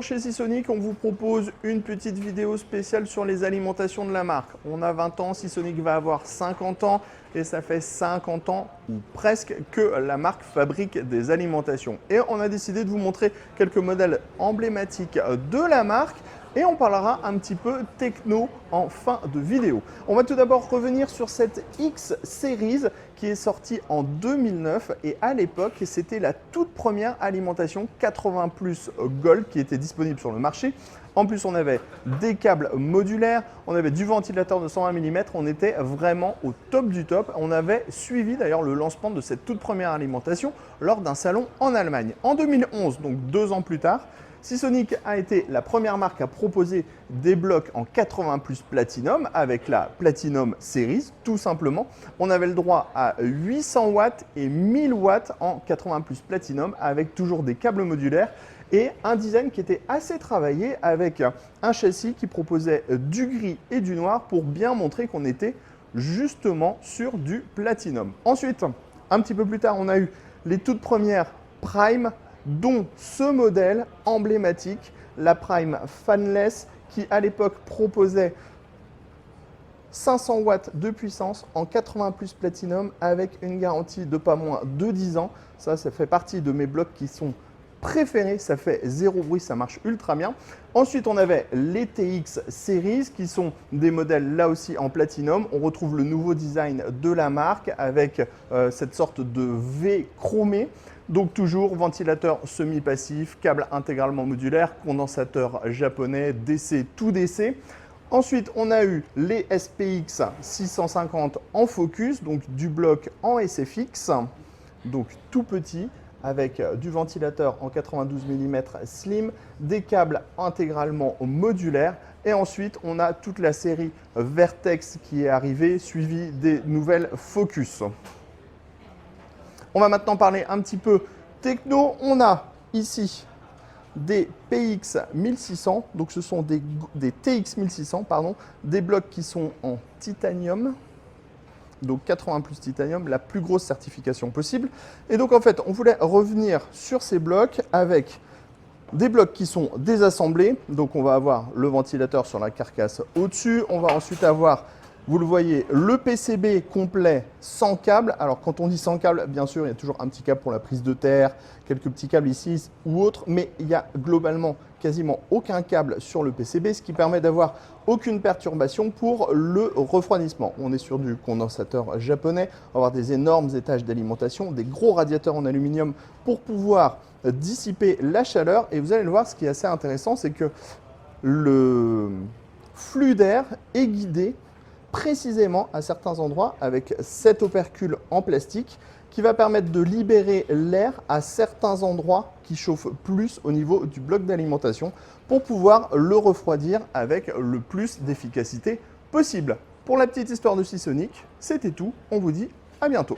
Bonjour, chez Seasonic, on vous propose une petite vidéo spéciale sur les alimentations de la marque. On a 20 ans, Seasonic va avoir 50 ans et ça fait 50 ans ou presque que la marque fabrique des alimentations. Et on a décidé de vous montrer quelques modèles emblématiques de la marque et on parlera un petit peu techno en fin de vidéo. On va tout d'abord revenir sur cette X Series qui est sortie en 2009 et à l'époque c'était la toute première alimentation 80 plus Gold qui était disponible sur le marché. En plus on avait des câbles modulaires, on avait du ventilateur de 120 mm, on était vraiment au top du top. On avait suivi d'ailleurs le lancement de cette toute première alimentation lors d'un salon en Allemagne. En 2011, donc 2 ans plus tard, Seasonic a été la première marque à proposer des blocs en 80 plus Platinum avec la Platinum Series, tout simplement. On avait le droit à 800 watts et 1000 watts en 80 plus Platinum avec toujours des câbles modulaires et un design qui était assez travaillé avec un châssis qui proposait du gris et du noir pour bien montrer qu'on était justement sur du Platinum. Ensuite, un petit peu plus tard, on a eu les toutes premières Prime, dont ce modèle emblématique, la Prime Fanless, qui à l'époque proposait 500 watts de puissance en 80 plus Platinum avec une garantie de pas moins de 10 ans. Ça fait partie de mes blocs qui sont préférés, ça fait zéro bruit, ça marche ultra bien. Ensuite, on avait les TX Series qui sont des modèles là aussi en Platinum. On retrouve le nouveau design de la marque avec cette sorte de V chromé. Donc toujours ventilateur semi-passif, câble intégralement modulaire, condensateur japonais, DC tout DC. Ensuite, on a eu les SPX 650 en focus, donc du bloc en SFX, donc tout petit, avec du ventilateur en 92 mm slim, des câbles intégralement modulaires. Et ensuite, on a toute la série Vertex qui est arrivée, suivie des nouvelles Focus. On va maintenant parler un petit peu techno. On a ici des PX 1600, donc ce sont des TX 1600, pardon, des blocs qui sont en titanium, donc 80 plus titanium, la plus grosse certification possible. Et donc en fait, on voulait revenir sur ces blocs avec des blocs qui sont désassemblés. Donc on va avoir le ventilateur sur la carcasse au-dessus, on va ensuite avoir, vous le voyez, le PCB complet sans câble. Alors quand on dit sans câble, bien sûr, il y a toujours un petit câble pour la prise de terre, quelques petits câbles ici ou autres, mais il y a globalement quasiment aucun câble sur le PCB, ce qui permet d'avoir aucune perturbation pour le refroidissement. On est sur du condensateur japonais, on va avoir des énormes étages d'alimentation, des gros radiateurs en aluminium pour pouvoir dissiper la chaleur. Et vous allez le voir, ce qui est assez intéressant, c'est que le flux d'air est guidé précisément à certains endroits avec cet opercule en plastique qui va permettre de libérer l'air à certains endroits qui chauffent plus au niveau du bloc d'alimentation pour pouvoir le refroidir avec le plus d'efficacité possible. Pour la petite histoire de Seasonic, c'était tout. On vous dit à bientôt.